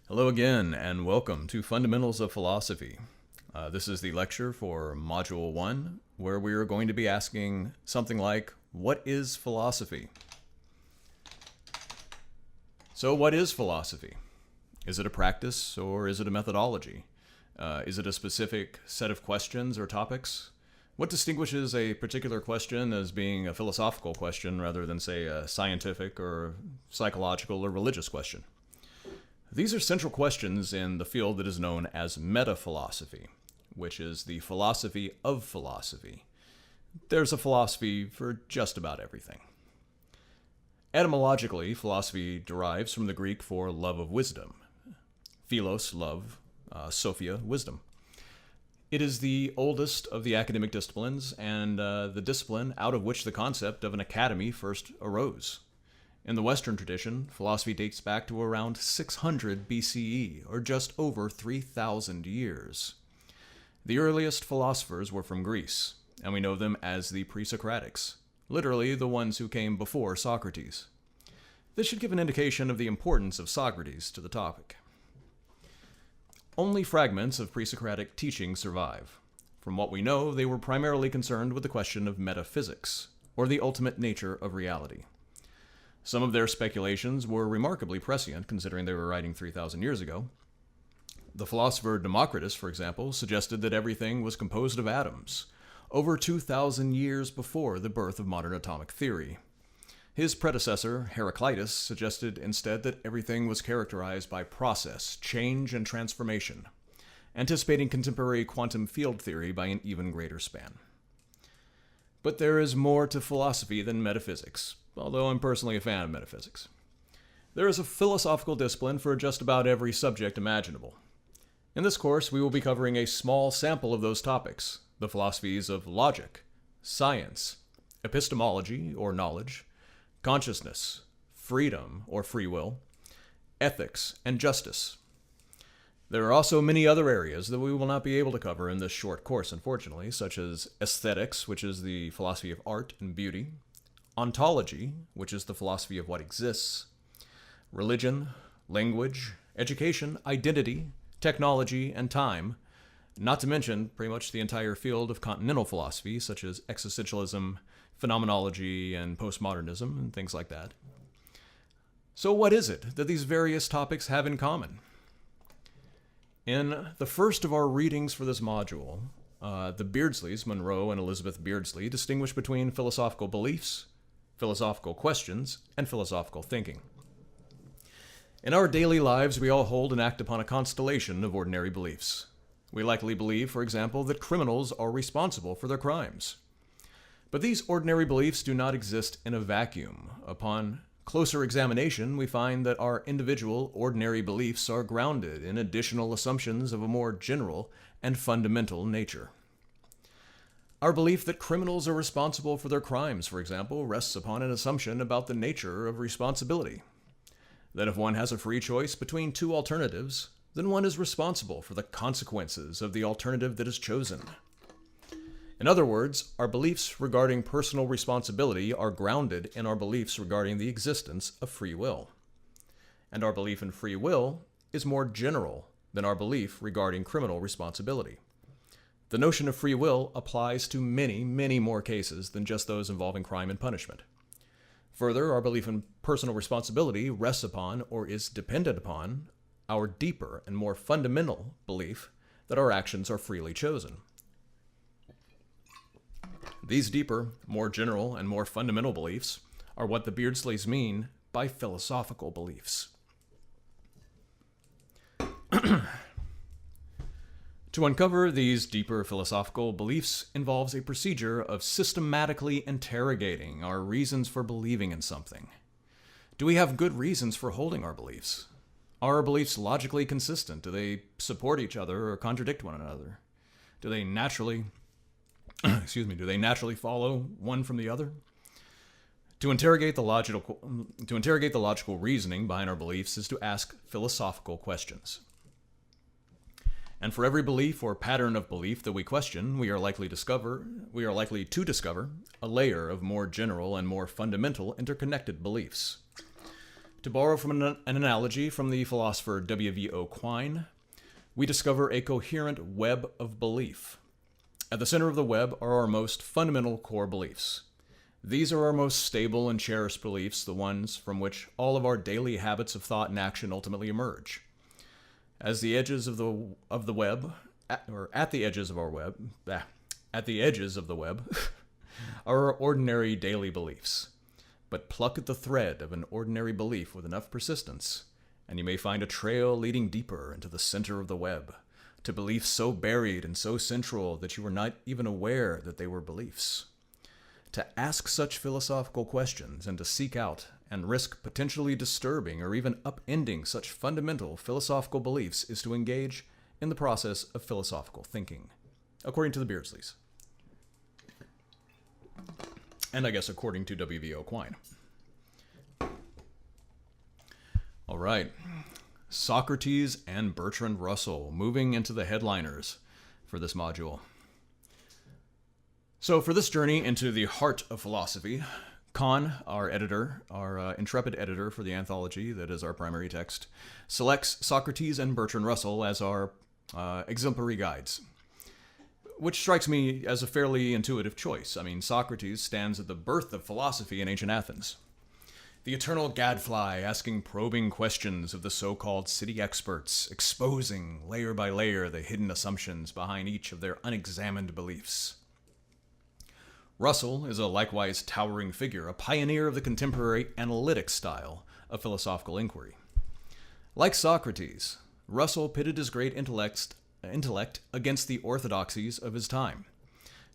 Hello again, and welcome to Fundamentals of Philosophy. This is the lecture for Module 1, where we are going to be asking something like, what is philosophy? So what is philosophy? Is it a practice or is it a methodology? Is it a specific set of questions or topics? What distinguishes a particular question as being a philosophical question rather than, say, a scientific or psychological or religious question? These are central questions in the field that is known as metaphilosophy, which is the philosophy of philosophy. There's a philosophy for just about everything. Etymologically, philosophy derives from the Greek for love of wisdom. Philos, love, Sophia, wisdom. It is the oldest of the academic disciplines and the discipline out of which the concept of an academy first arose. In the Western tradition, philosophy dates back to around 600 BCE, or just over 3,000 years. The earliest philosophers were from Greece, and we know them as the pre-Socratics, literally the ones who came before Socrates. This should give an indication of the importance of Socrates to the topic. Only fragments of pre-Socratic teaching survive. From what we know, they were primarily concerned with the question of metaphysics, or the ultimate nature of reality. Some of their speculations were remarkably prescient, considering they were writing 3,000 years ago. The philosopher Democritus, for example, suggested that everything was composed of atoms, over 2,000 years before the birth of modern atomic theory. His predecessor, Heraclitus, suggested instead that everything was characterized by process, change, and transformation, anticipating contemporary quantum field theory by an even greater span. But there is more to philosophy than metaphysics, although I'm personally a fan of metaphysics. There is a philosophical discipline for just about every subject imaginable. In this course, we will be covering a small sample of those topics, the philosophies of logic, science, epistemology, or knowledge, consciousness, freedom, or free will, ethics, and justice. There are also many other areas that we will not be able to cover in this short course, unfortunately, such as aesthetics, which is the philosophy of art and beauty, ontology, which is the philosophy of what exists, religion, language, education, identity, technology, and time, not to mention pretty much the entire field of continental philosophy, such as existentialism, phenomenology, and postmodernism, and things like that. So what is it that these various topics have in common? In the first of our readings for this module, the Beardsleys, Monroe and Elizabeth Beardsley, distinguish between philosophical beliefs, philosophical questions, and philosophical thinking. In our daily lives, we all hold and act upon a constellation of ordinary beliefs. We likely believe, for example, that criminals are responsible for their crimes. But these ordinary beliefs do not exist in a vacuum. Upon closer examination, we find that our individual ordinary beliefs are grounded in additional assumptions of a more general and fundamental nature. Our belief that criminals are responsible for their crimes, for example, rests upon an assumption about the nature of responsibility. That if one has a free choice between two alternatives, then one is responsible for the consequences of the alternative that is chosen. In other words, our beliefs regarding personal responsibility are grounded in our beliefs regarding the existence of free will. And our belief in free will is more general than our belief regarding criminal responsibility. The notion of free will applies to many, many more cases than just those involving crime and punishment. Further, our belief in personal responsibility rests upon, or is dependent upon, our deeper and more fundamental belief that our actions are freely chosen. These deeper, more general, and more fundamental beliefs are what the Beardsleys mean by philosophical beliefs. To uncover these deeper philosophical beliefs involves a procedure of systematically interrogating our reasons for believing in something. Do we have good reasons for holding our beliefs? Are our beliefs logically consistent? Do they support each other or contradict one another? Do they naturally follow one from the other? To interrogate the logical reasoning behind our beliefs is to ask philosophical questions. And for every belief or pattern of belief that we question, we are likely to discover a layer of more general and more fundamental interconnected beliefs. To borrow from an analogy from the philosopher W.V.O. Quine, we discover a coherent web of belief. At the center of the web are our most fundamental core beliefs. These are our most stable and cherished beliefs, the ones from which all of our daily habits of thought and action ultimately emerge. At the edges of the web, are our ordinary daily beliefs. But pluck at the thread of an ordinary belief with enough persistence, and you may find a trail leading deeper into the center of the web, to beliefs so buried and so central that you were not even aware that they were beliefs. To ask such philosophical questions and to seek out and risk potentially disturbing or even upending such fundamental philosophical beliefs is to engage in the process of philosophical thinking, according to the Beardsleys. And I guess according to W.V.O. Quine. All right. Socrates and Bertrand Russell, moving into the headliners for this module. So for this journey into the heart of philosophy, Kahn, our editor, our intrepid editor for the anthology that is our primary text, selects Socrates and Bertrand Russell as our exemplary guides, which strikes me as a fairly intuitive choice. I mean, Socrates stands at the birth of philosophy in ancient Athens. The eternal gadfly asking probing questions of the so-called city experts, exposing layer by layer the hidden assumptions behind each of their unexamined beliefs. Russell is a likewise towering figure, a pioneer of the contemporary analytic style of philosophical inquiry. Like Socrates, Russell pitted his great intellect against the orthodoxies of his time,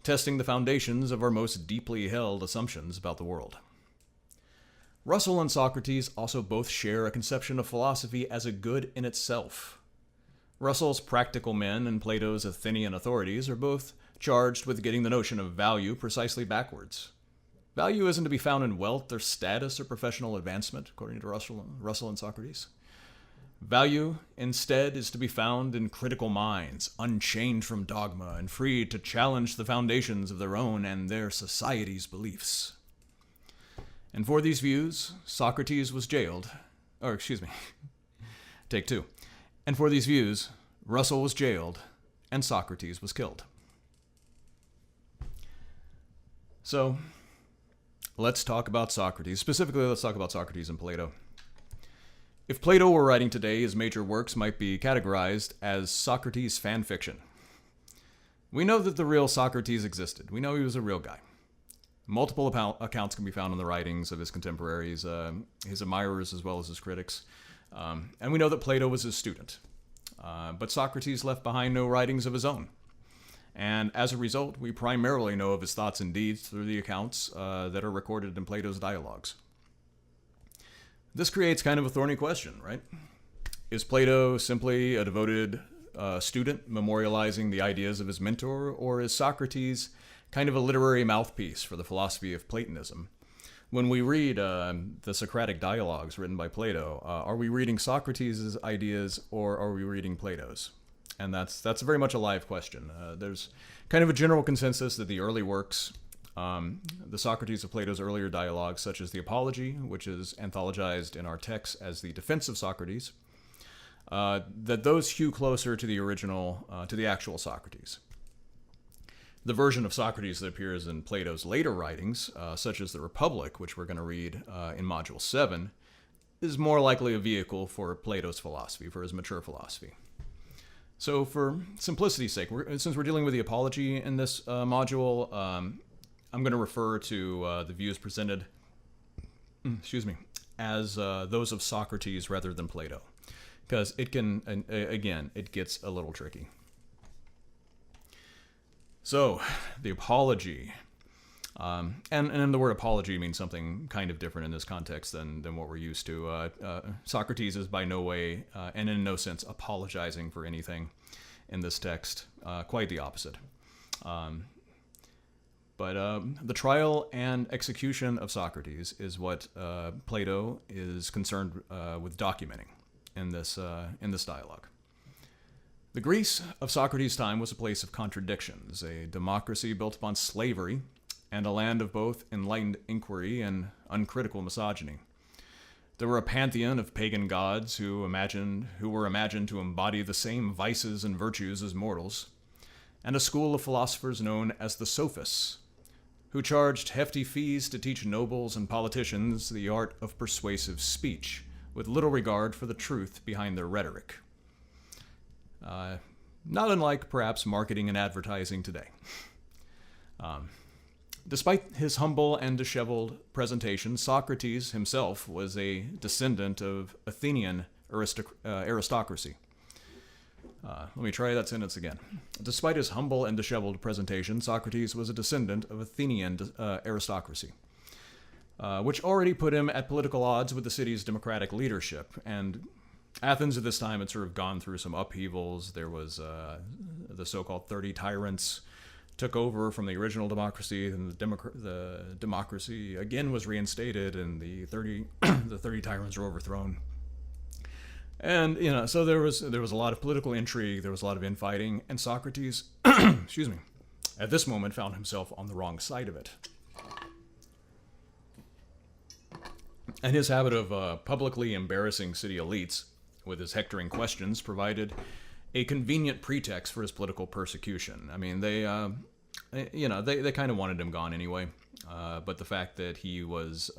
testing the foundations of our most deeply held assumptions about the world. Russell and Socrates also both share a conception of philosophy as a good in itself. Russell's practical men and Plato's Athenian authorities are both charged with getting the notion of value precisely backwards. Value isn't to be found in wealth or status or professional advancement, according to Russell and Socrates. Value, instead, is to be found in critical minds, unchained from dogma and free to challenge the foundations of their own and their society's beliefs. And for these views, Socrates was jailed. Take two. And for these views, Russell was jailed and Socrates was killed. So, let's talk about Socrates. Specifically, let's talk about Socrates and Plato. If Plato were writing today, his major works might be categorized as Socrates fan fiction. We know that the real Socrates existed. We know he was a real guy. Multiple accounts can be found in the writings of his contemporaries, his admirers as well as his critics. And we know that Plato was his student. But Socrates left behind no writings of his own. And as a result, we primarily know of his thoughts and deeds through the accounts that are recorded in Plato's dialogues. This creates kind of a thorny question, right? Is Plato simply a devoted student memorializing the ideas of his mentor, or is Socrates kind of a literary mouthpiece for the philosophy of Platonism? When we read the Socratic dialogues written by Plato, are we reading Socrates' ideas or are we reading Plato's? And that's very much a live question. There's kind of a general consensus that the early works, the Socrates of Plato's earlier dialogues, such as the Apology, which is anthologized in our text as the Defense of Socrates, that those hew closer to the original, to the actual Socrates. The version of Socrates that appears in Plato's later writings, such as the Republic, which we're going to read in Module 7, is more likely a vehicle for Plato's philosophy, for his mature philosophy. So for simplicity's sake, since we're dealing with the Apology in this module, I'm going to refer to the views presented, as those of Socrates rather than Plato, because it can, again, it gets a little tricky. So, the Apology, and the word apology means something kind of different in this context than what we're used to. Socrates is by no way, and in no sense, apologizing for anything in this text. Quite the opposite. But the trial and execution of Socrates is what Plato is concerned with documenting in this dialogue. The Greece of Socrates' time was a place of contradictions, a democracy built upon slavery, and a land of both enlightened inquiry and uncritical misogyny. There were a pantheon of pagan gods who were imagined to embody the same vices and virtues as mortals, and a school of philosophers known as the Sophists, who charged hefty fees to teach nobles and politicians the art of persuasive speech, with little regard for the truth behind their rhetoric. Not unlike, perhaps, marketing and advertising today. Despite his humble and disheveled presentation, Socrates himself was a descendant of Athenian aristocracy. Let me try that sentence again. Despite his humble and disheveled presentation, Socrates was a descendant of Athenian aristocracy, which already put him at political odds with the city's democratic leadership. And Athens at this time had sort of gone through some upheavals. There was the so-called 30 tyrants took over from the original democracy, and the democracy again was reinstated, and the 30 tyrants were overthrown. And so there was a lot of political intrigue, there was a lot of infighting, and Socrates, excuse me, at this moment found himself on the wrong side of it. And his habit of publicly embarrassing city elites with his hectoring questions provided a convenient pretext for his political persecution. I mean, they kind of wanted him gone anyway, but the fact that he was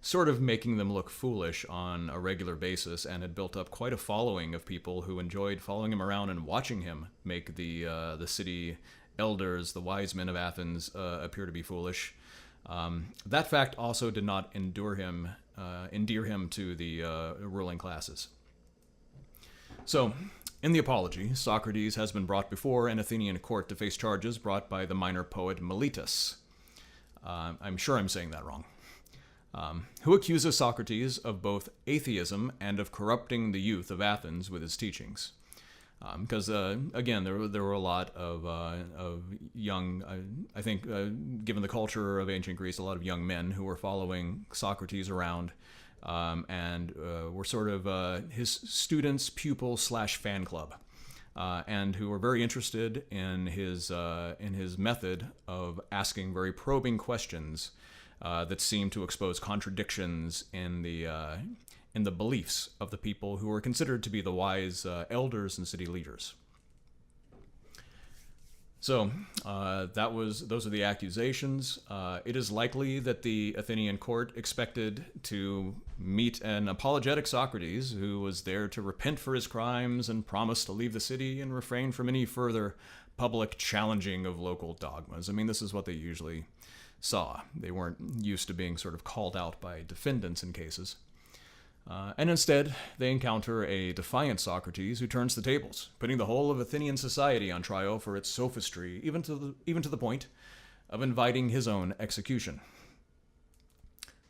sort of making them look foolish on a regular basis and had built up quite a following of people who enjoyed following him around and watching him make the city elders, the wise men of Athens, appear to be foolish. That fact also did not endear him to the ruling classes. So, in the Apology, Socrates has been brought before an Athenian court to face charges brought by the minor poet Meletus. I'm sure I'm saying that wrong. Who accuses Socrates of both atheism and of corrupting the youth of Athens with his teachings. Because, again, there were a lot of young, I think, given the culture of ancient Greece, a lot of young men who were following Socrates around and were sort of his students, pupils / fan club, and who were very interested in his method of asking very probing questions that seemed to expose contradictions in the beliefs of the people who were considered to be the wise elders and city leaders. So those are the accusations. It is likely that the Athenian court expected to meet an apologetic Socrates who was there to repent for his crimes and promise to leave the city and refrain from any further public challenging of local dogmas. I mean, this is what they usually saw. They weren't used to being sort of called out by defendants in cases. And instead, they encounter a defiant Socrates who turns the tables, putting the whole of Athenian society on trial for its sophistry, even to the point of inviting his own execution.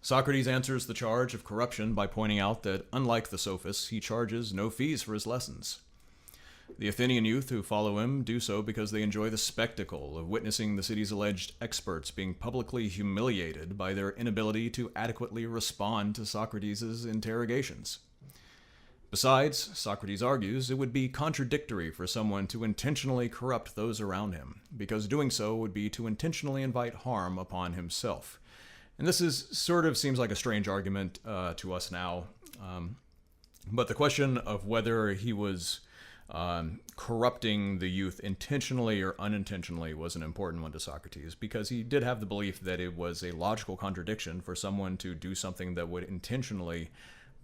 Socrates answers the charge of corruption by pointing out that, unlike the sophists, he charges no fees for his lessons. The Athenian youth who follow him do so because they enjoy the spectacle of witnessing the city's alleged experts being publicly humiliated by their inability to adequately respond to Socrates' interrogations. Besides, Socrates argues it would be contradictory for someone to intentionally corrupt those around him, because doing so would be to intentionally invite harm upon himself. And this seems like a strange argument to us now, but the question of whether he was corrupting the youth intentionally or unintentionally was an important one to Socrates, because he did have the belief that it was a logical contradiction for someone to do something that would intentionally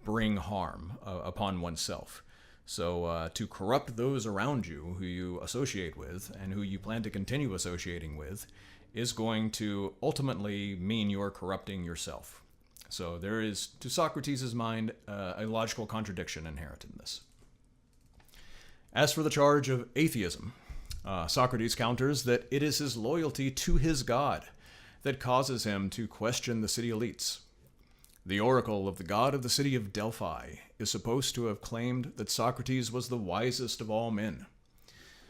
bring harm upon oneself. So to corrupt those around you who you associate with and who you plan to continue associating with is going to ultimately mean you're corrupting yourself. So there is, to Socrates' mind, a logical contradiction inherent in this. As for the charge of atheism, Socrates counters that it is his loyalty to his god that causes him to question the city elites. The oracle of the god of the city of Delphi is supposed to have claimed that Socrates was the wisest of all men.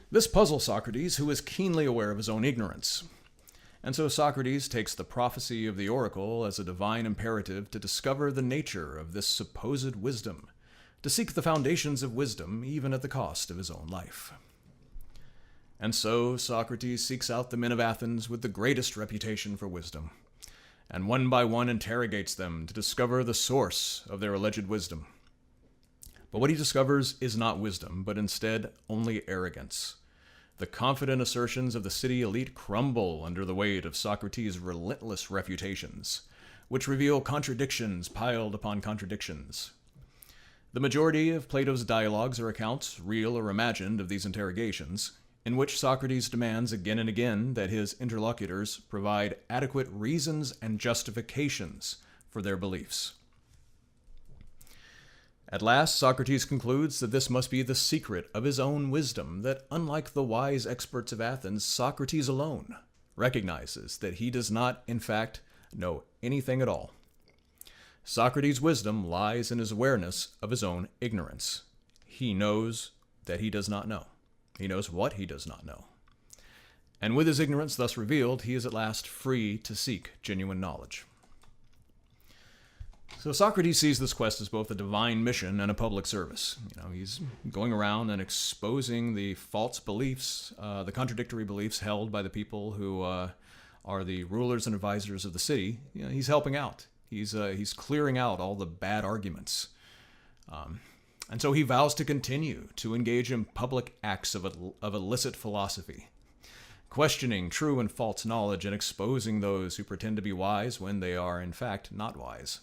This puzzles Socrates, who is keenly aware of his own ignorance. And so Socrates takes the prophecy of the oracle as a divine imperative to discover the nature of this supposed wisdom, to seek the foundations of wisdom even at the cost of his own life. And so Socrates seeks out the men of Athens with the greatest reputation for wisdom, and one by one interrogates them to discover the source of their alleged wisdom. But what he discovers is not wisdom, but instead only arrogance. The confident assertions of the city elite crumble under the weight of Socrates' relentless refutations, which reveal contradictions piled upon contradictions. The majority of Plato's dialogues are accounts, real or imagined, of these interrogations, in which Socrates demands again and again that his interlocutors provide adequate reasons and justifications for their beliefs. At last, Socrates concludes that this must be the secret of his own wisdom, that unlike the wise experts of Athens, Socrates alone recognizes that he does not, in fact, know anything at all. Socrates' wisdom lies in his awareness of his own ignorance. He knows that he does not know. He knows what he does not know. And with his ignorance thus revealed, he is at last free to seek genuine knowledge. So Socrates sees this quest as both a divine mission and a public service. He's going around and exposing the false beliefs, the contradictory beliefs held by the people who are the rulers and advisors of the city. He's helping out. He's clearing out all the bad arguments. And so he vows to continue to engage in public acts of illicit philosophy, questioning true and false knowledge and exposing those who pretend to be wise when they are, in fact, not wise.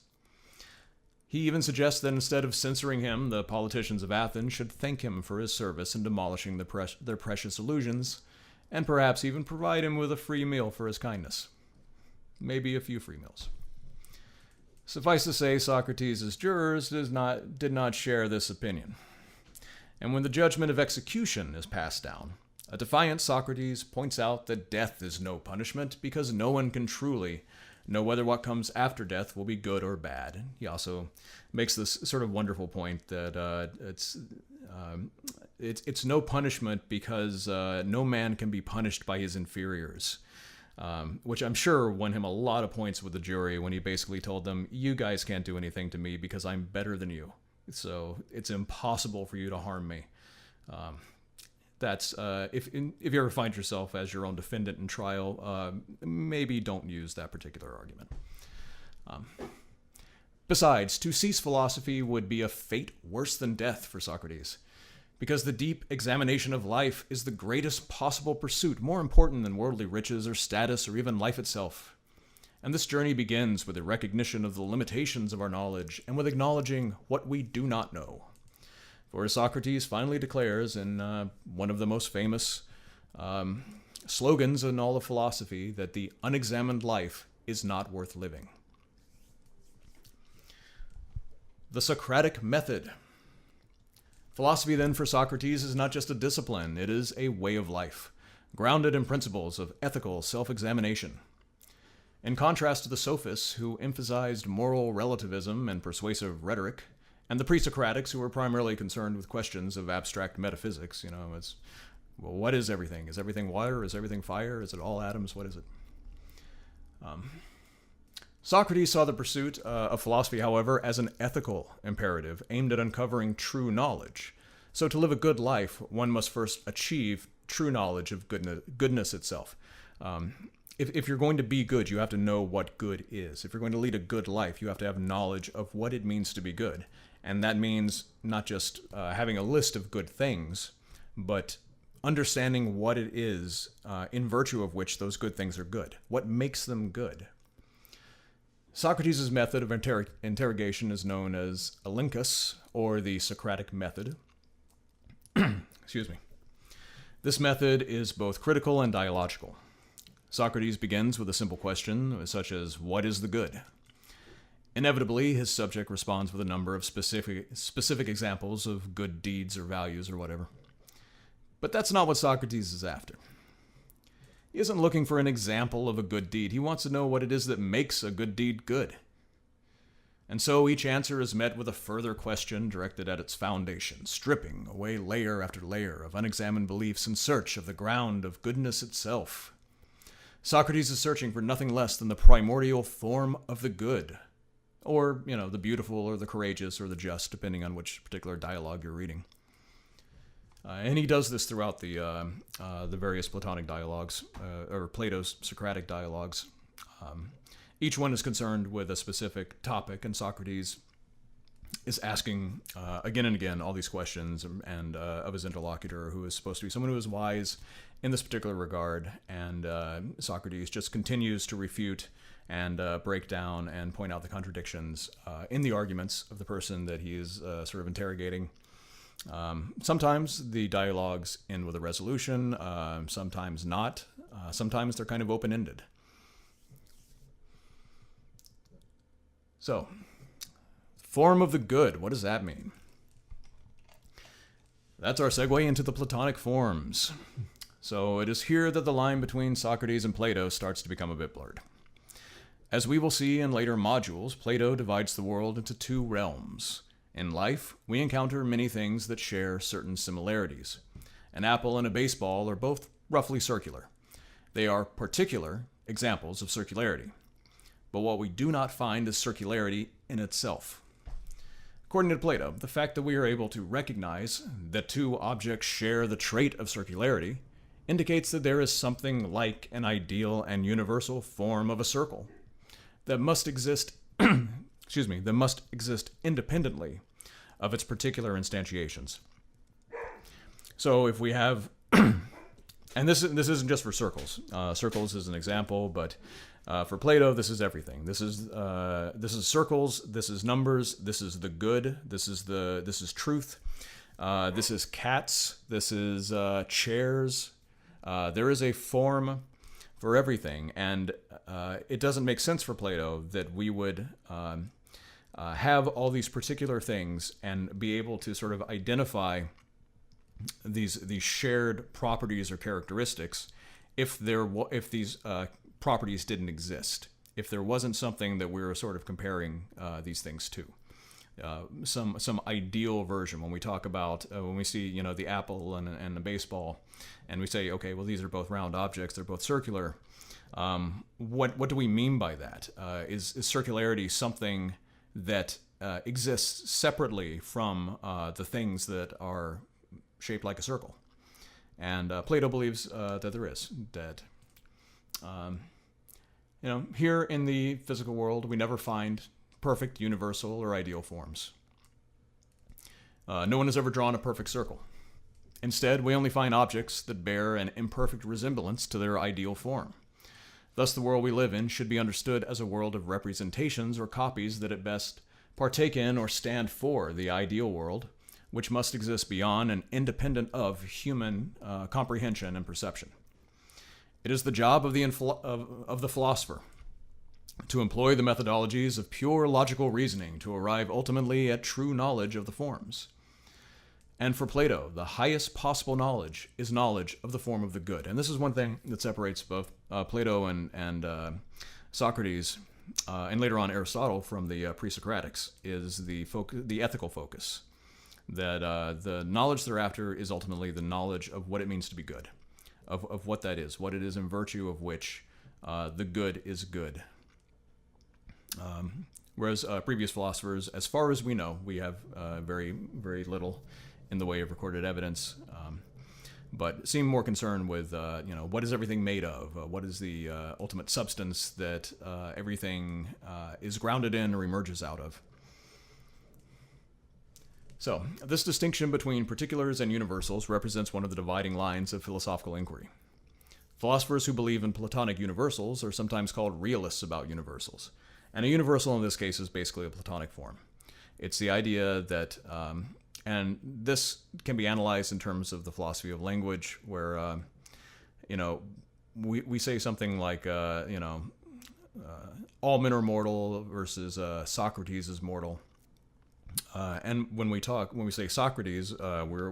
He even suggests that instead of censoring him, the politicians of Athens should thank him for his service in demolishing their precious illusions, and perhaps even provide him with a free meal for his kindness. Maybe a few free meals. Suffice to say, Socrates' jurors did not share this opinion. And when the judgment of execution is passed down, a defiant Socrates points out that death is no punishment because no one can truly know whether what comes after death will be good or bad. He also makes this sort of wonderful point that it's no punishment because no man can be punished by his inferiors, which I'm sure won him a lot of points with the jury when he basically told them, you guys can't do anything to me because I'm better than you, so it's impossible for you to harm me. That's if you ever find yourself as your own defendant in trial, maybe don't use that particular argument. Besides, to cease philosophy would be a fate worse than death for Socrates, because the deep examination of life is the greatest possible pursuit, more important than worldly riches or status or even life itself. And this journey begins with a recognition of the limitations of our knowledge and with acknowledging what we do not know. For as Socrates finally declares in one of the most famous slogans in all of philosophy, that the unexamined life is not worth living. The Socratic method. Philosophy, then, for Socrates is not just a discipline, it is a way of life, grounded in principles of ethical self-examination. In contrast to the sophists, who emphasized moral relativism and persuasive rhetoric, and the pre-Socratics, who were primarily concerned with questions of abstract metaphysics, what is everything? Is everything water? Is everything fire? Is it all atoms? What is it? Socrates saw the pursuit of philosophy, however, as an ethical imperative aimed at uncovering true knowledge. So to live a good life, one must first achieve true knowledge of goodness itself. If you're going to be good, you have to know what good is. If you're going to lead a good life, you have to have knowledge of what it means to be good. And that means not just having a list of good things, but understanding what it is in virtue of which those good things are good. What makes them good? Socrates' method of interrogation is known as elenchus, or the Socratic method. Excuse me. This method is both critical and dialogical. Socrates begins with a simple question, such as, what is the good? Inevitably, his subject responds with a number of specific examples of good deeds or values or whatever. But that's not what Socrates is after. He isn't looking for an example of a good deed. He wants to know what it is that makes a good deed good. And so each answer is met with a further question directed at its foundation, stripping away layer after layer of unexamined beliefs in search of the ground of goodness itself. Socrates is searching for nothing less than the primordial form of the good, or, the beautiful or the courageous or the just, depending on which particular dialogue you're reading. And he does this throughout the various Platonic dialogues, or Plato's Socratic dialogues. Each one is concerned with a specific topic, and Socrates is asking again and again all these questions and of his interlocutor, who is supposed to be someone who is wise in this particular regard. And Socrates just continues to refute and break down and point out the contradictions in the arguments of the person that he is sort of interrogating. Sometimes the dialogues end with a resolution, sometimes not. Sometimes they're kind of open-ended. So, form of the good, what does that mean? That's our segue into the Platonic forms. So it is here that the line between Socrates and Plato starts to become a bit blurred. As we will see in later modules, Plato divides the world into two realms. In life, we encounter many things that share certain similarities. An apple and a baseball are both roughly circular. They are particular examples of circularity. But what we do not find is circularity in itself. According to Plato, the fact that we are able to recognize that two objects share the trait of circularity indicates that there is something like an ideal and universal form of a circle that must exist that must exist independently of its particular instantiations. So if we have and this isn't just for circles. Circles is an example, but for Plato, this is everything. This is circles. This is numbers. This is the good. This is truth. This is cats. This is chairs. There is a form for everything, and it doesn't make sense for Plato that we would have all these particular things and be able to sort of identify these shared properties or characteristics if these properties didn't exist, if there wasn't something that we were sort of comparing these things to, some ideal version. When we talk about when we see the apple and the baseball, and we say, okay, well, these are both round objects, they're both circular. What do we mean by that? Is circularity something that exists separately from the things that are shaped like a circle? And Plato believes that there is. That here in the physical world, we never find perfect, universal, or ideal forms. No one has ever drawn a perfect circle. Instead, we only find objects that bear an imperfect resemblance to their ideal form. Thus, the world we live in should be understood as a world of representations or copies that at best partake in or stand for the ideal world, which must exist beyond and independent of human comprehension and perception. It is the job of the philosopher to employ the methodologies of pure logical reasoning to arrive ultimately at true knowledge of the forms. And for Plato, the highest possible knowledge is knowledge of the form of the good. And this is one thing that separates both Plato and Socrates, and later on Aristotle, from the pre-Socratics, is the ethical focus. That the knowledge they're after is ultimately the knowledge of what it means to be good, of what that is, what it is in virtue of which the good is good. Whereas previous philosophers, as far as we know, we have very, very little in the way of recorded evidence, but seem more concerned with, what is everything made of? What is the ultimate substance that everything is grounded in or emerges out of? So, this distinction between particulars and universals represents one of the dividing lines of philosophical inquiry. Philosophers who believe in Platonic universals are sometimes called realists about universals. And a universal in this case is basically a Platonic form. It's the idea that, and this can be analyzed in terms of the philosophy of language, where, we say something like, all men are mortal versus Socrates is mortal. And when we say Socrates, we're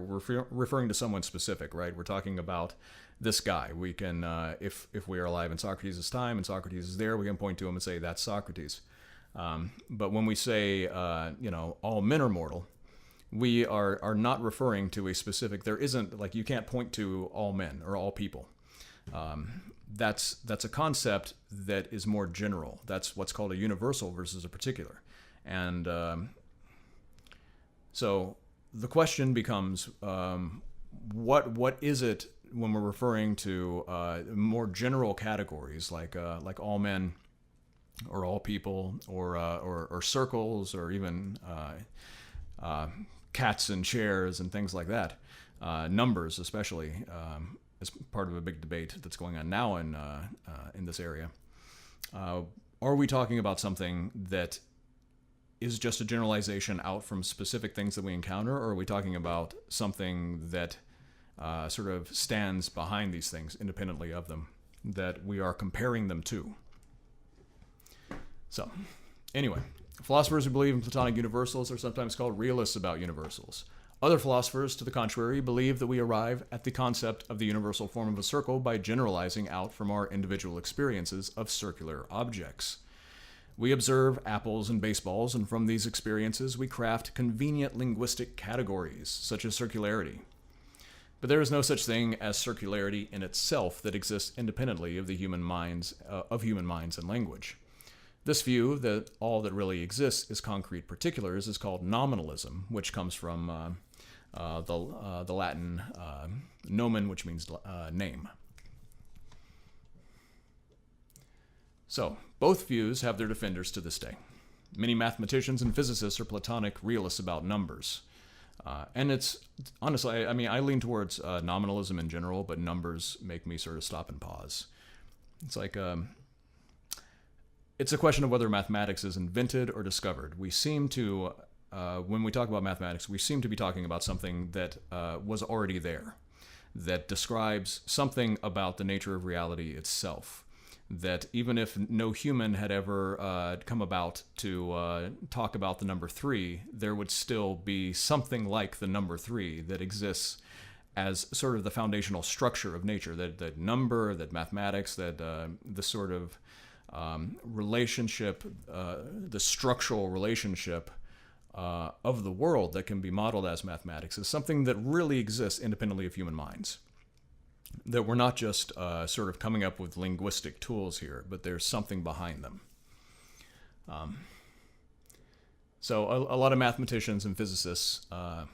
referring to someone specific, right? We're talking about this guy. We can, if we are alive in Socrates' time and Socrates is there, we can point to him and say, that's Socrates. But when we say, all men are mortal, we are not referring to a specific, there isn't, like, you can't point to all men or all people. That's a concept that is more general. That's what's called a universal versus a particular. And so the question becomes, what is it when we're referring to more general categories like all men or all people, or circles, or even cats and chairs and things like that. Numbers, especially, is part of a big debate that's going on now in this area. Are we talking about something that is just a generalization out from specific things that we encounter, or are we talking about something that sort of stands behind these things independently of them, that we are comparing them to? So, anyway, philosophers who believe in Platonic universals are sometimes called realists about universals. Other philosophers, to the contrary, believe that we arrive at the concept of the universal form of a circle by generalizing out from our individual experiences of circular objects. We observe apples and baseballs, and from these experiences we craft convenient linguistic categories, such as circularity. But there is no such thing as circularity in itself that exists independently of human minds and language. This view that all that really exists is concrete particulars is called nominalism, which comes from the Latin nomen, which means name. So, both views have their defenders to this day. Many mathematicians and physicists are Platonic realists about numbers. And it's, honestly, I mean, I lean towards nominalism in general, but numbers make me sort of stop and pause. It's like, it's a question of whether mathematics is invented or discovered. We seem to, when we talk about mathematics, we seem to be talking about something that was already there, that describes something about the nature of reality itself. That even if no human had ever come about to talk about the number 3, there would still be something like the number 3 that exists as sort of the foundational structure of nature, that number, that mathematics, that the sort of relationship, the structural relationship of the world that can be modeled as mathematics is something that really exists independently of human minds. That we're not just sort of coming up with linguistic tools here, but there's something behind them. So a lot of mathematicians and physicists, I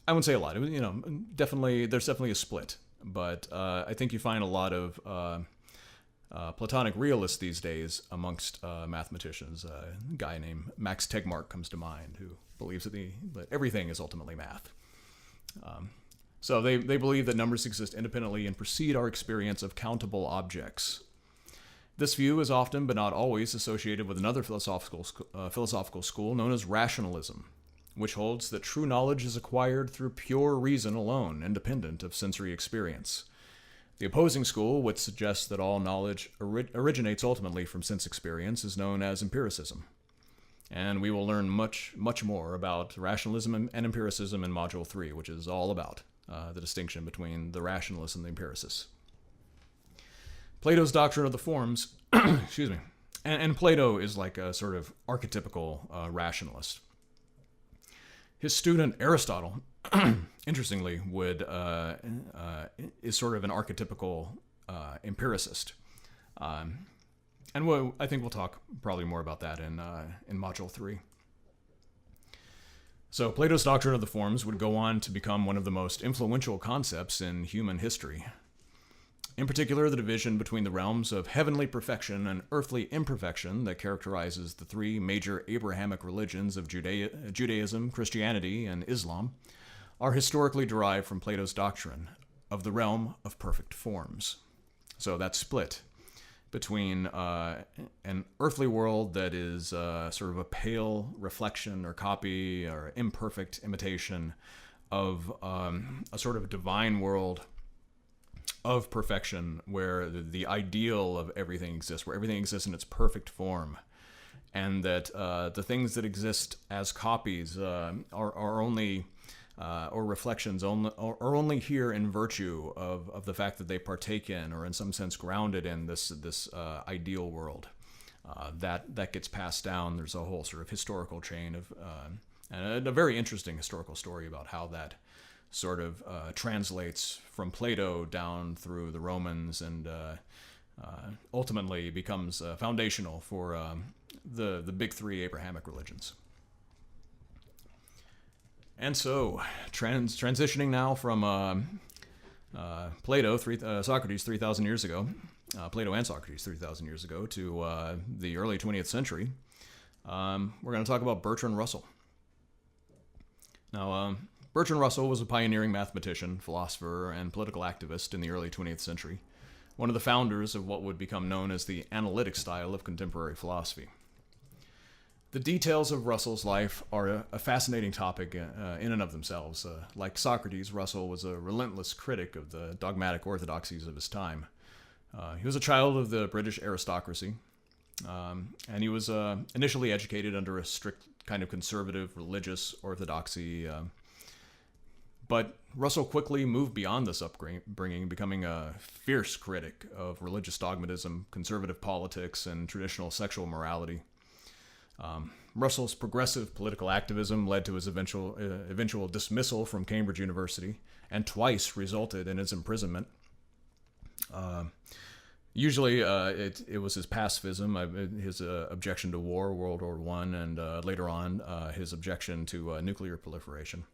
wouldn't say a lot, there's definitely a split, but I think you find a lot of Platonic realists these days amongst mathematicians. A guy named Max Tegmark comes to mind, who believes that everything is ultimately math. So they believe that numbers exist independently and precede our experience of countable objects. This view is often, but not always, associated with another philosophical school known as rationalism, which holds that true knowledge is acquired through pure reason alone, independent of sensory experience. The opposing school, which suggests that all knowledge originates ultimately from sense experience, is known as empiricism. And we will learn much, much more about rationalism and empiricism in Module 3, which is all about the distinction between the rationalists and the empiricists. Plato's doctrine of the forms, excuse me, and Plato is like a sort of archetypical rationalist. His student Aristotle, interestingly, is sort of an archetypical empiricist. And I think we'll talk probably more about that in Module 3. So Plato's doctrine of the forms would go on to become one of the most influential concepts in human history. In particular, the division between the realms of heavenly perfection and earthly imperfection that characterizes the three major Abrahamic religions of Judaism, Christianity, and Islam are historically derived from Plato's doctrine of the realm of perfect forms. So that split between an earthly world that is sort of a pale reflection or copy or imperfect imitation of a sort of divine world of perfection, where the ideal of everything exists, where everything exists in its perfect form, and that the things that exist as copies are only or reflections are only here in virtue of the fact that they partake in, or in some sense grounded in, this ideal world that gets passed down. There's a whole sort of historical chain of and a very interesting historical story about how that sort of translates from Plato down through the Romans and ultimately becomes foundational for the big three Abrahamic religions. And so, transitioning now from Socrates 3,000 years ago, Plato and Socrates 3,000 years ago, to the early 20th century, we're going to talk about Bertrand Russell. Now, Bertrand Russell was a pioneering mathematician, philosopher, and political activist in the early 20th century, one of the founders of what would become known as the analytic style of contemporary philosophy. The details of Russell's life are a fascinating topic in and of themselves. Like Socrates, Russell was a relentless critic of the dogmatic orthodoxies of his time. He was a child of the British aristocracy, and he was initially educated under a strict kind of conservative religious orthodoxy. But Russell quickly moved beyond this upbringing, becoming a fierce critic of religious dogmatism, conservative politics, and traditional sexual morality. Russell's progressive political activism led to his eventual dismissal from Cambridge University, and twice resulted in his imprisonment. Usually, it was his pacifism, his objection to war, World War I, and later on, his objection to nuclear proliferation.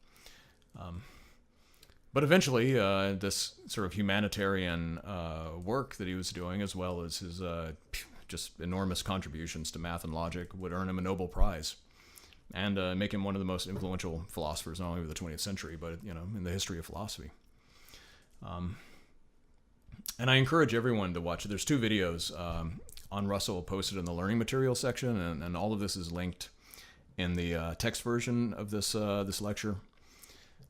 But eventually, this sort of humanitarian work that he was doing, as well as his just enormous contributions to math and logic, would earn him a Nobel Prize and make him one of the most influential philosophers, not only of the 20th century, but in the history of philosophy. And I encourage everyone to watch. There's 2 videos on Russell posted in the learning materials section, and all of this is linked in the text version of this lecture.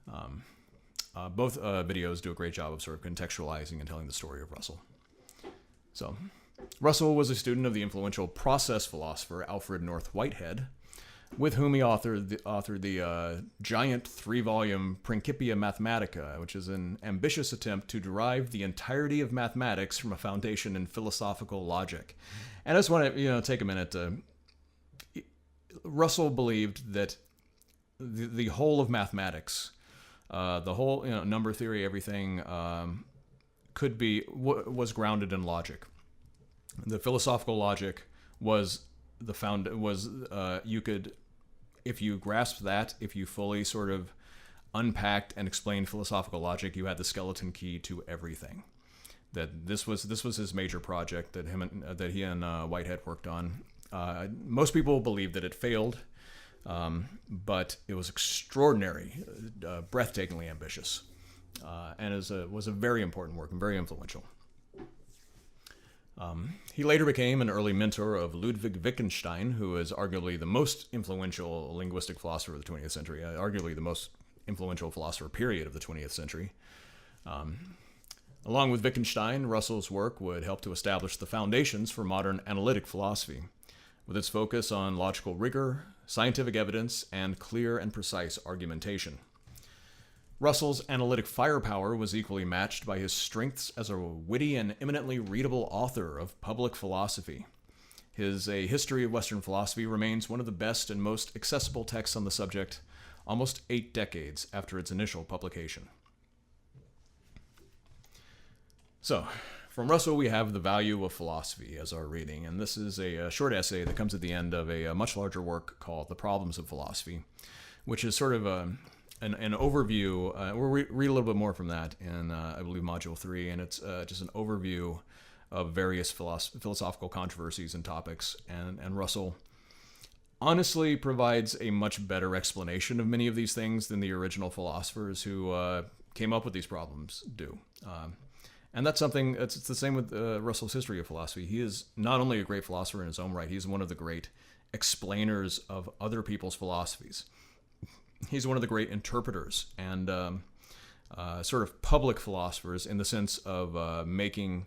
Both videos do a great job of sort of contextualizing and telling the story of Russell. So, Russell was a student of the influential process philosopher Alfred North Whitehead, with whom he authored the giant 3-volume Principia Mathematica, which is an ambitious attempt to derive the entirety of mathematics from a foundation in philosophical logic. And I just want to take a minute to... Russell believed that the whole of mathematics, the whole number theory, everything, was grounded in logic. The philosophical logic was you could, if you grasped that, if you fully sort of unpacked and explained philosophical logic, you had the skeleton key to everything. That this was his major project that he and Whitehead worked on. Most people believe that it failed, but it was extraordinary, breathtakingly ambitious, and was a very important work and very influential. He later became an early mentor of Ludwig Wittgenstein, who is arguably the most influential linguistic philosopher of the 20th century, arguably the most influential philosopher period of the 20th century. Along with Wittgenstein, Russell's work would help to establish the foundations for modern analytic philosophy, with its focus on logical rigor, scientific evidence, and clear and precise argumentation. Russell's analytic firepower was equally matched by his strengths as a witty and eminently readable author of public philosophy. His A History of Western Philosophy remains one of the best and most accessible texts on the subject, almost 8 decades after its initial publication. So, from Russell we have The Value of Philosophy as our reading, and this is a short essay that comes at the end of a much larger work called The Problems of Philosophy, which is sort of an overview. We'll read a little bit more from that in, I believe, Module 3, and it's just an overview of various philosophical controversies and topics, and Russell honestly provides a much better explanation of many of these things than the original philosophers who came up with these problems do. And that's something, it's the same with Russell's History of Philosophy. He is not only a great philosopher in his own right, he's one of the great explainers of other people's philosophies. He's one of the great interpreters and sort of public philosophers in the sense of making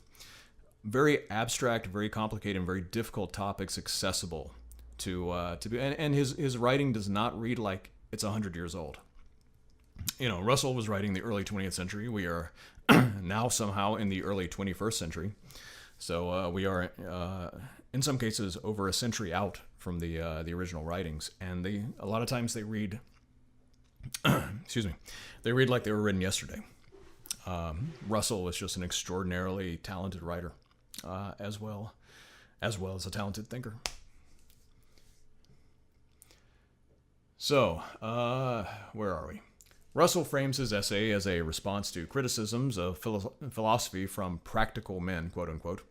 very abstract, very complicated, and very difficult topics accessible to be. And his writing does not read like it's 100 years old. Russell was writing the early 20th century. We are now somehow in the early 21st century. So we are, in some cases, over a century out from the original writings. And a lot of times they read... excuse me, they read like they were written yesterday. Russell was just an extraordinarily talented writer, as well as a talented thinker. So, where are we? Russell frames his essay as a response to criticisms of philosophy from practical men, quote unquote,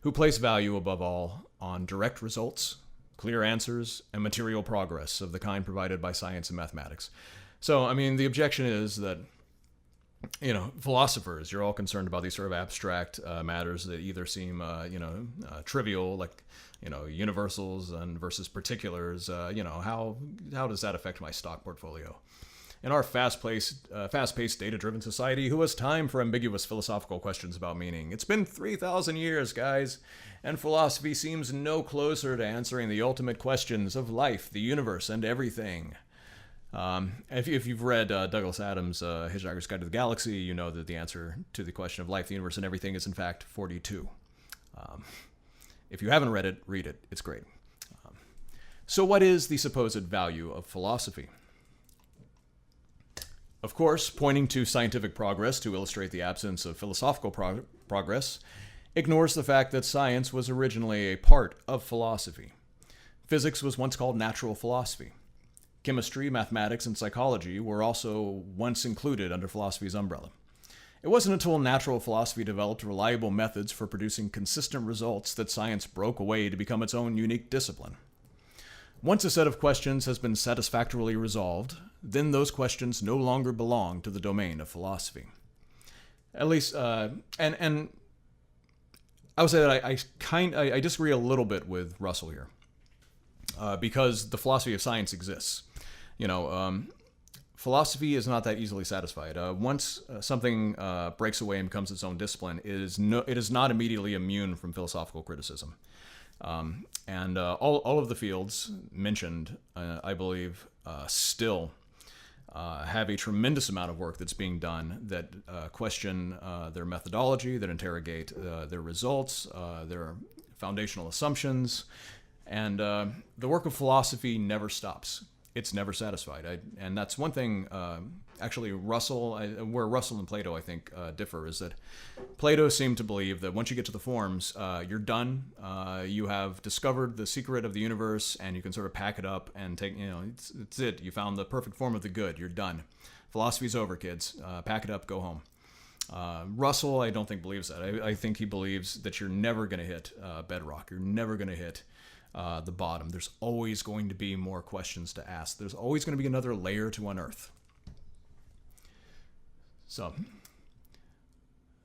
who place value above all on direct results, clear answers, and material progress of the kind provided by science and mathematics. So, I mean, the objection is that, philosophers, you're all concerned about these sort of abstract matters that either seem, trivial, like, universals and versus particulars. How does that affect my stock portfolio? In our fast-paced, data-driven society, who has time for ambiguous philosophical questions about meaning? It's been 3,000 years, guys, and philosophy seems no closer to answering the ultimate questions of life, the universe, and everything. If you've read Douglas Adams' Hitchhiker's Guide to the Galaxy, you know that the answer to the question of life, the universe, and everything is, in fact, 42. If you haven't read it, read it. It's great. So what is the supposed value of philosophy? Of course, pointing to scientific progress to illustrate the absence of philosophical progress ignores the fact that science was originally a part of philosophy. Physics was once called natural philosophy. Chemistry, mathematics, and psychology were also once included under philosophy's umbrella. It wasn't until natural philosophy developed reliable methods for producing consistent results that science broke away to become its own unique discipline. Once a set of questions has been satisfactorily resolved, then those questions no longer belong to the domain of philosophy. At least, and I would say that I disagree a little bit with Russell here, because the philosophy of science exists. Philosophy is not that easily satisfied. Once something breaks away and becomes its own discipline, it is not immediately immune from philosophical criticism. And all of the fields mentioned, I believe, still have a tremendous amount of work that's being done that question their methodology, that interrogate their results, their foundational assumptions, and the work of philosophy never stops. It's never satisfied. And that's one thing, actually, where Russell and Plato, I think, differ, is that Plato seemed to believe that once you get to the forms, you're done. You have discovered the secret of the universe, and you can sort of pack it up and take, it's it. You found the perfect form of the good. You're done. Philosophy's over, kids. Pack it up, go home. Russell, I don't think, believes that. I think he believes that you're never going to hit bedrock. You're never going to hit the bottom. There's always going to be more questions to ask. There's always going to be another layer to unearth. So,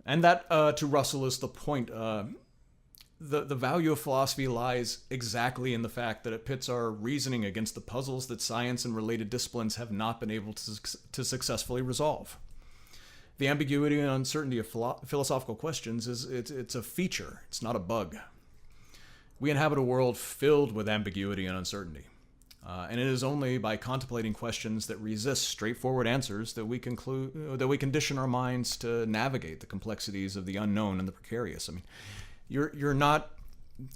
and that to Russell is the point. The value of philosophy lies exactly in the fact that it pits our reasoning against the puzzles that science and related disciplines have not been able to successfully resolve. The ambiguity and uncertainty of philosophical questions it's a feature. It's not a bug. We inhabit a world filled with ambiguity and uncertainty. And it is only by contemplating questions that resist straightforward answers that we condition our minds to navigate the complexities of the unknown and the precarious. I mean, you're not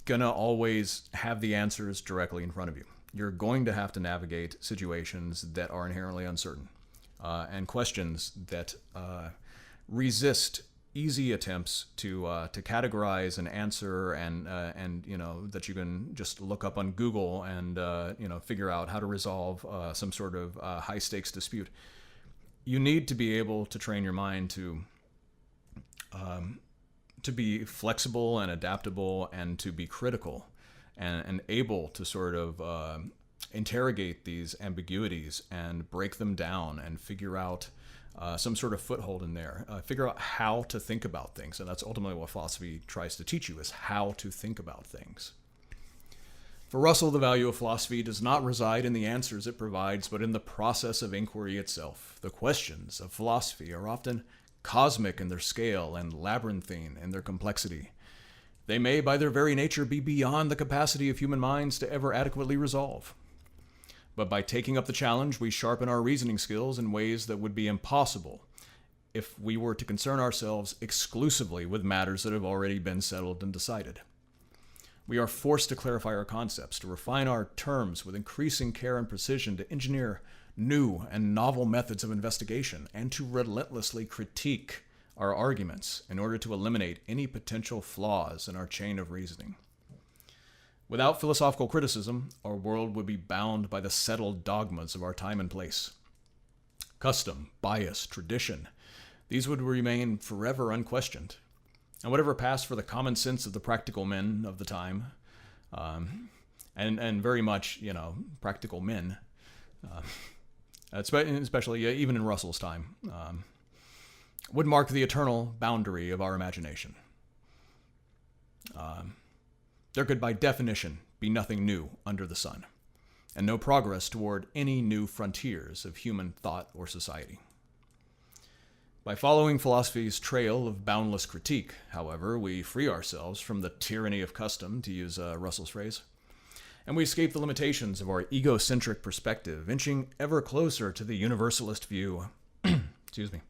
gonna always have the answers directly in front of you. You're going to have to navigate situations that are inherently uncertain, and questions that resist easy attempts to categorize an answer and that you can just look up on Google and figure out how to resolve some sort of high stakes dispute. You need to be able to train your mind to be flexible and adaptable and to be critical and able to sort of interrogate these ambiguities and break them down and figure out some sort of foothold in there. Figure out how to think about things. And that's ultimately what philosophy tries to teach you, is how to think about things. For Russell, the value of philosophy does not reside in the answers it provides, but in the process of inquiry itself. The questions of philosophy are often cosmic in their scale and labyrinthine in their complexity. They may, by their very nature, be beyond the capacity of human minds to ever adequately resolve. But by taking up the challenge, we sharpen our reasoning skills in ways that would be impossible if we were to concern ourselves exclusively with matters that have already been settled and decided. We are forced to clarify our concepts, to refine our terms with increasing care and precision, to engineer new and novel methods of investigation, and to relentlessly critique our arguments in order to eliminate any potential flaws in our chain of reasoning. Without philosophical criticism, our world would be bound by the settled dogmas of our time and place. custom, bias, tradition. These would remain forever unquestioned. And whatever passed for the common sense of the practical men of the time, and very much, practical men, especially even in Russell's time, would mark the eternal boundary of our imagination. There could, by definition, be nothing new under the sun, and no progress toward any new frontiers of human thought or society. By following philosophy's trail of boundless critique, however, we free ourselves from the tyranny of custom, to use Russell's phrase, and we escape the limitations of our egocentric perspective, inching ever closer to the universalist view. Excuse me.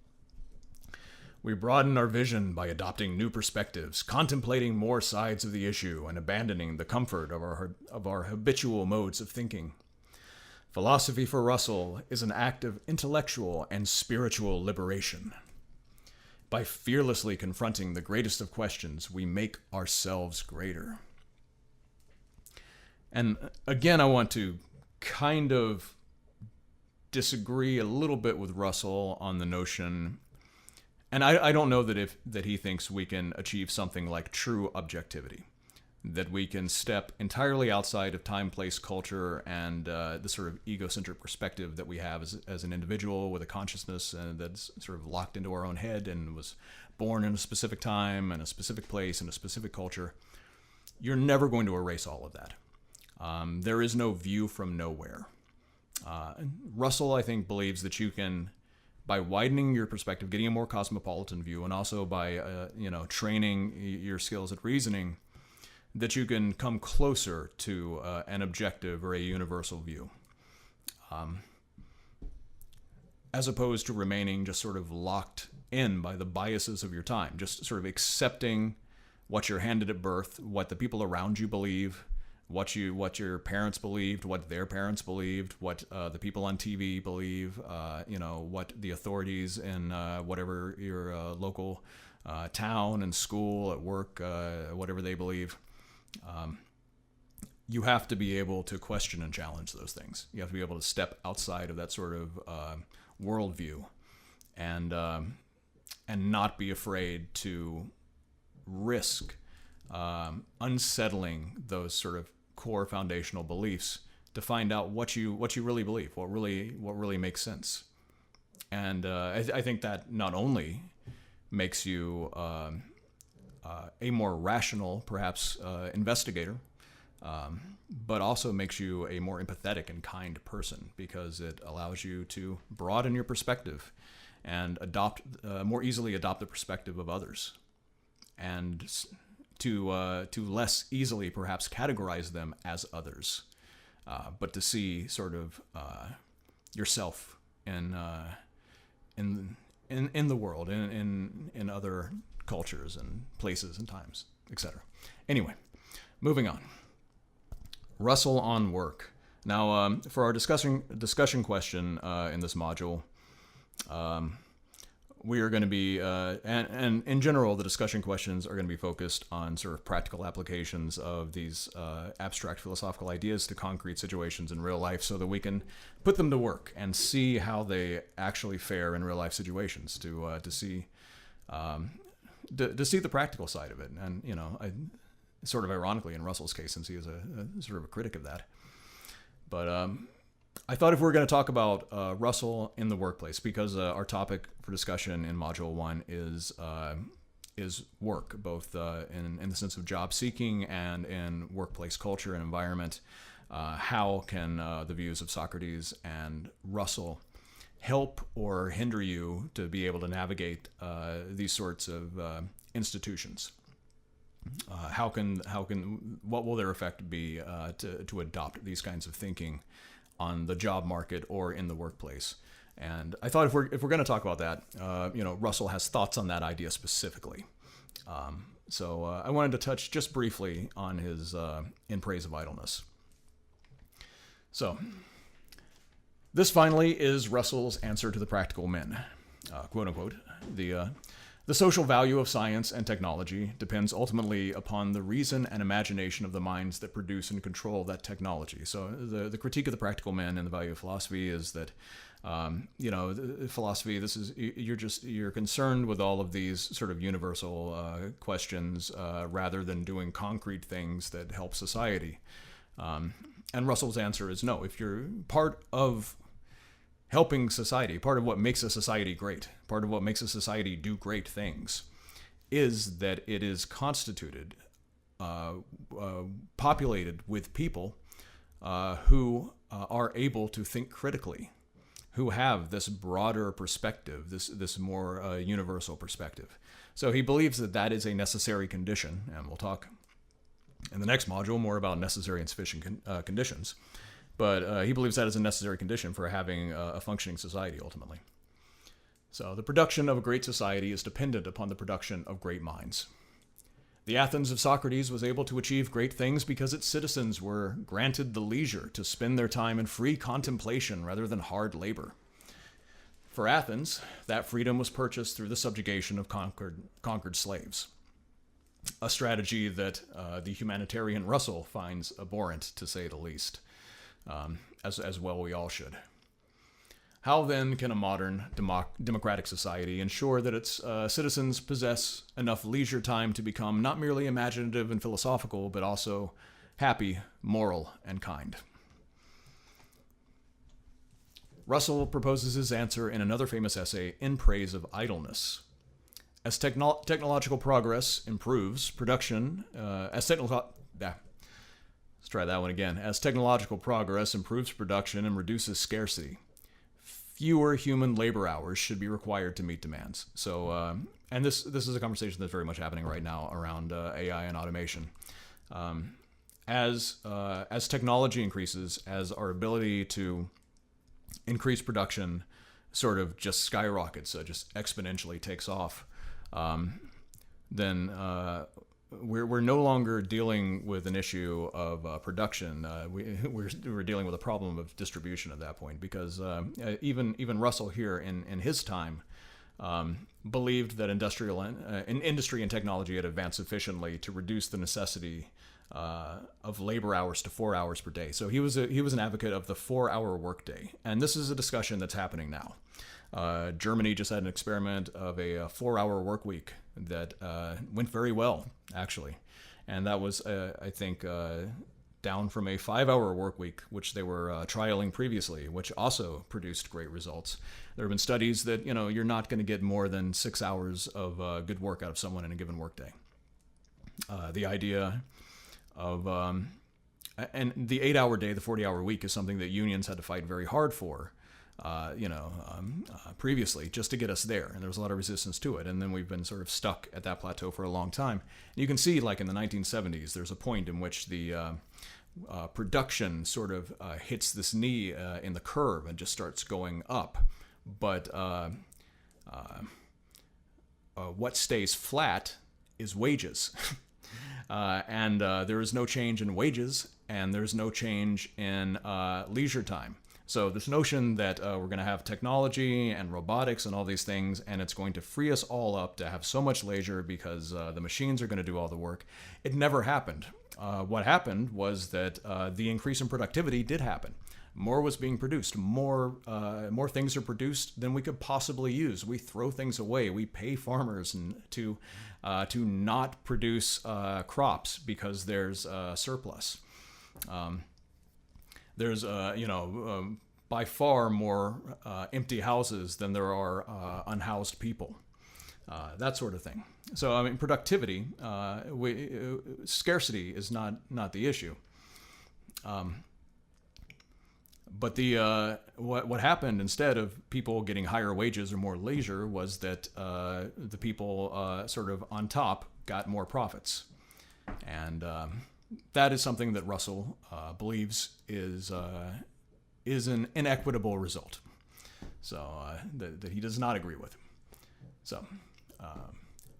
We broaden our vision by adopting new perspectives, contemplating more sides of the issue, and abandoning the comfort of our habitual modes of thinking. Philosophy for Russell is an act of intellectual and spiritual liberation. By fearlessly confronting the greatest of questions, we make ourselves greater. And again, I want to kind of disagree a little bit with Russell on the notion, and I don't know that he thinks we can achieve something like true objectivity, that we can step entirely outside of time, place, culture, and the sort of egocentric perspective that we have as an individual with a consciousness that's sort of locked into our own head and was born in a specific time and a specific place and a specific culture. You're never going to erase all of that. There is no view from nowhere. Russell, I think, believes that you can, by widening your perspective, getting a more cosmopolitan view, and also by training your skills at reasoning, that you can come closer to an objective or a universal view, as opposed to remaining just sort of locked in by the biases of your time, just sort of accepting what you're handed at birth, what the people around you believe, what your parents believed, what their parents believed, what the people on TV believe, what the authorities in whatever your local town and school, at work, whatever they believe. You have to be able to question and challenge those things. You have to be able to step outside of that sort of worldview, and not be afraid to risk unsettling those sort of core foundational beliefs to find out what you really believe, what really makes sense. And I think that not only makes you a more rational, perhaps, investigator, but also makes you a more empathetic and kind person, because it allows you to broaden your perspective and more easily adopt the perspective of others, and to less easily perhaps categorize them as others, but to see sort of yourself in the world, in other cultures and places and times, etc. Anyway, moving on. Russell on work. Now, for our discussion question in this module, we are going to be, and in general, the discussion questions are going to be focused on sort of practical applications of these abstract philosophical ideas to concrete situations in real life, so that we can put them to work and see how they actually fare in real life situations, to see the practical side of it. And sort of ironically in Russell's case, since he is a sort of a critic of that. But I thought if we were going to talk about Russell in the workplace, because our topic for discussion in Module 1 is work, both in the sense of job seeking and in workplace culture and environment, how can the views of Socrates and Russell help or hinder you to be able to navigate these sorts of institutions? What will their effect be to adopt these kinds of thinking on the job market or in the workplace? And I thought if we're going to talk about that, Russell has thoughts on that idea specifically. So I wanted to touch just briefly on his In Praise of Idleness. So this finally is Russell's answer to the practical men, quote unquote. The social value of science and technology depends ultimately upon the reason and imagination of the minds that produce and control that technology. So the critique of the practical men and the value of philosophy is that Philosophy. You're concerned with all of these sort of universal questions rather than doing concrete things that help society. And Russell's answer is no. If you're part of helping society, part of what makes a society great, part of what makes a society do great things, is that it is constituted, populated with people who are able to think critically, who have this broader perspective, this more universal perspective. So he believes that that is a necessary condition, and we'll talk in the next module more about necessary and sufficient conditions. But he believes that is a necessary condition for having a functioning society ultimately. So the production of a great society is dependent upon the production of great minds. The Athens of Socrates was able to achieve great things because its citizens were granted the leisure to spend their time in free contemplation rather than hard labor. For Athens, that freedom was purchased through the subjugation of conquered slaves, a strategy that the humanitarian Russell finds abhorrent, to say the least, as well we all should. How then can a modern democratic society ensure that its citizens possess enough leisure time to become not merely imaginative and philosophical, but also happy, moral, and kind? Russell proposes his answer in another famous essay, In Praise of Idleness. As technological progress improves production, Let's try that one again. As technological progress improves production and reduces scarcity, fewer human labor hours should be required to meet demands. So, and this is a conversation that's very much happening right now around AI and automation. As technology increases, as our ability to increase production sort of just skyrockets, just exponentially takes off, then we're no longer dealing with an issue of production. We're dealing with a problem of distribution at that point, because even Russell here in his time believed that industry and technology had advanced sufficiently to reduce the necessity of labor hours to 4 hours per day. So he was an advocate of the 4-hour workday, and this is a discussion that's happening now. Germany just had an experiment of a 4-hour work week that went very well, actually. And that was, I think, down from a 5-hour work week, which they were trialing previously, which also produced great results. There have been studies that, you're not going to get more than 6 hours of good work out of someone in a given workday. The idea of, and the 8-hour day, the 40-hour week is something that unions had to fight very hard for. Previously, just to get us there, and there was a lot of resistance to it, and then we've been sort of stuck at that plateau for a long time. And you can see, like in the 1970s, there's a point in which the production sort of hits this knee in the curve and just starts going up, but what stays flat is wages. And there is no change in wages, and there's no change in leisure time. So this notion that we're going to have technology and robotics and all these things, and it's going to free us all up to have so much leisure because the machines are going to do all the work, it never happened. What happened was that the increase in productivity did happen. More was being produced. More things are produced than we could possibly use. We throw things away. We pay farmers to not produce crops because there's surplus. There's by far more empty houses than there are unhoused people. That sort of thing. So I mean, productivity, scarcity is not the issue. But what happened instead of people getting higher wages or more leisure was that the people sort of on top got more profits, and that is something that Russell believes is an inequitable result. So that he does not agree with. So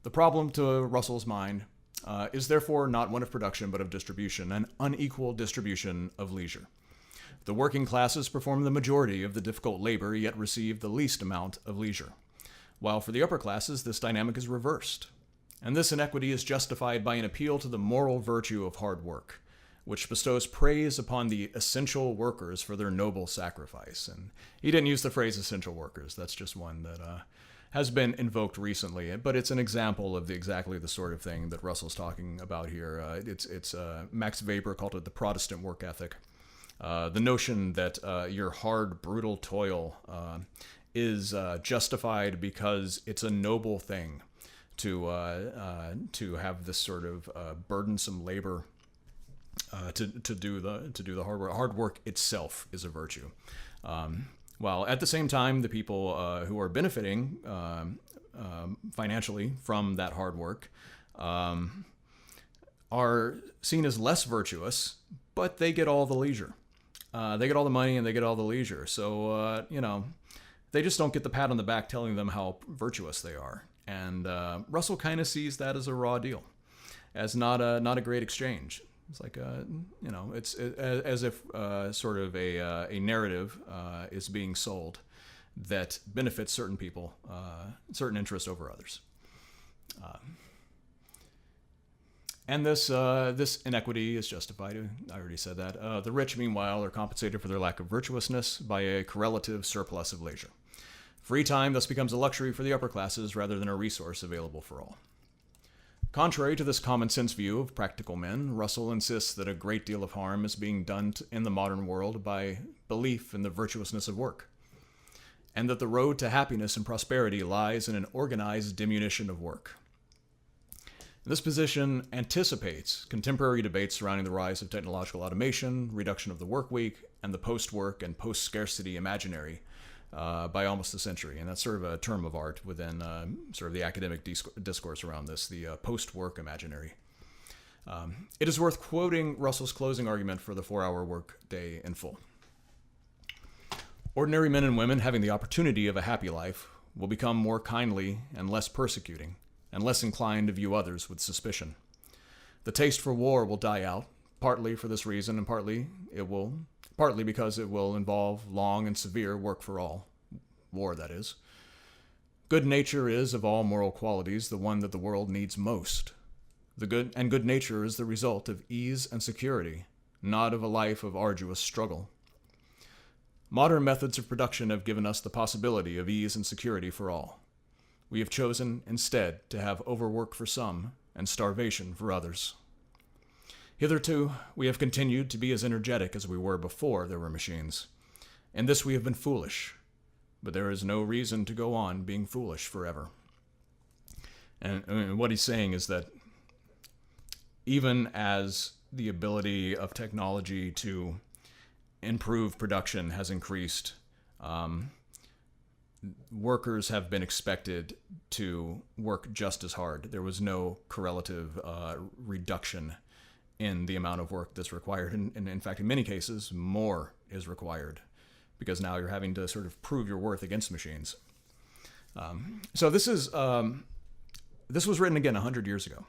the problem to Russell's mind is therefore not one of production but of distribution, an unequal distribution of leisure. The working classes perform the majority of the difficult labor, yet receive the least amount of leisure, while for the upper classes this dynamic is reversed. And this inequity is justified by an appeal to the moral virtue of hard work, which bestows praise upon the essential workers for their noble sacrifice. And he didn't use the phrase essential workers. That's just one that has been invoked recently, but it's an example of exactly the sort of thing that Russell's talking about here. It's Max Weber called it the Protestant work ethic. The notion that your hard, brutal toil is justified because it's a noble thing to have this sort of burdensome labor to do the hard work. Hard work itself is a virtue. While at the same time, the people who are benefiting financially from that hard work are seen as less virtuous, but they get all the leisure. They get all the money and they get all the leisure. So, they just don't get the pat on the back telling them how virtuous they are. And Russell kind of sees that as a raw deal, as not a great exchange. It's like, it's as if sort of a narrative is being sold that benefits certain people, certain interests over others. And this inequity is justified. I already said that. The rich, meanwhile, are compensated for their lack of virtuousness by a correlative surplus of leisure. Free time thus becomes a luxury for the upper classes rather than a resource available for all. Contrary to this common sense view of practical men, Russell insists that a great deal of harm is being done in the modern world by belief in the virtuousness of work, and that the road to happiness and prosperity lies in an organized diminution of work. This position anticipates contemporary debates surrounding the rise of technological automation, reduction of the work week, and the post-work and post-scarcity imaginary by almost a century. And that's sort of a term of art within sort of the academic discourse around this, the post-work imaginary. It is worth quoting Russell's closing argument for the 4-hour work day in full. Ordinary men and women having the opportunity of a happy life will become more kindly and less persecuting, and less inclined to view others with suspicion. The taste for war will die out, partly for this reason, and partly because it will involve long and severe work for all. War, that is. Good nature is, of all moral qualities, the one that the world needs most. Good nature is the result of ease and security, not of a life of arduous struggle. Modern methods of production have given us the possibility of ease and security for all. We have chosen, instead, to have overwork for some and starvation for others. Hitherto, we have continued to be as energetic as we were before there were machines. In this we have been foolish, but there is no reason to go on being foolish forever. And what he's saying is that even as the ability of technology to improve production has increased, workers have been expected to work just as hard. There was no correlative reduction in the amount of work that's required. And in fact, in many cases, more is required because now you're having to sort of prove your worth against machines. So this was written again 100 years ago.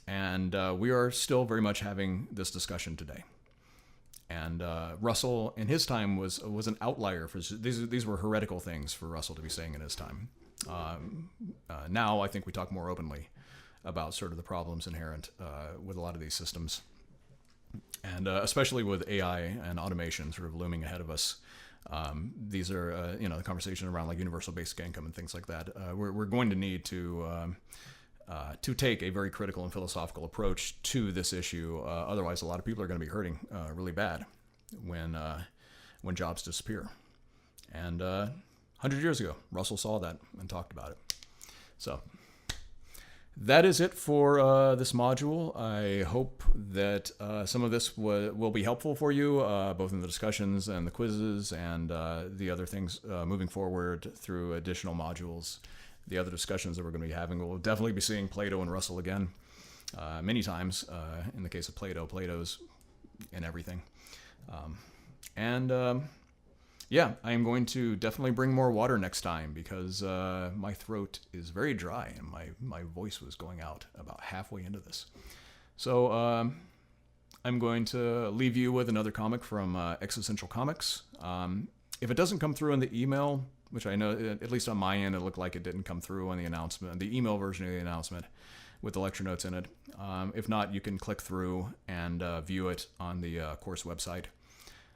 And we are still very much having this discussion today. And Russell, in his time, was an outlier. These were heretical things for Russell to be saying in his time. Now, I think we talk more openly about sort of the problems inherent with a lot of these systems. And especially with AI and automation sort of looming ahead of us. These are, the conversation around like universal basic income and things like that. We're going to need to take a very critical and philosophical approach to this issue. Otherwise, a lot of people are going to be hurting really bad when jobs disappear. And 100 years ago, Russell saw that and talked about it. So that is it for this module. I hope that some of this will be helpful for you, both in the discussions and the quizzes and the other things moving forward through additional modules. The other discussions that we're going to be having, we'll definitely be seeing Plato and Russell again many times. In the case of Plato's in everything. Yeah, I am going to definitely bring more water next time because my throat is very dry and my voice was going out about halfway into this. So I'm going to leave you with another comic from Existential Comics. If it doesn't come through in the email, which I know, at least on my end, it looked like it didn't come through on the announcement, the email version of the announcement, with the lecture notes in it. If not, you can click through and view it on the course website,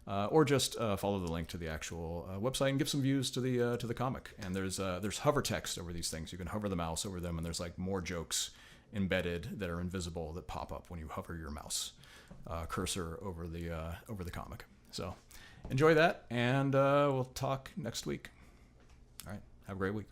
or just follow the link to the actual website and give some views to the comic. And there's hover text over these things. You can hover the mouse over them, and there's like more jokes embedded that are invisible that pop up when you hover your mouse cursor over the comic. So enjoy that, and we'll talk next week. All right, have a great week.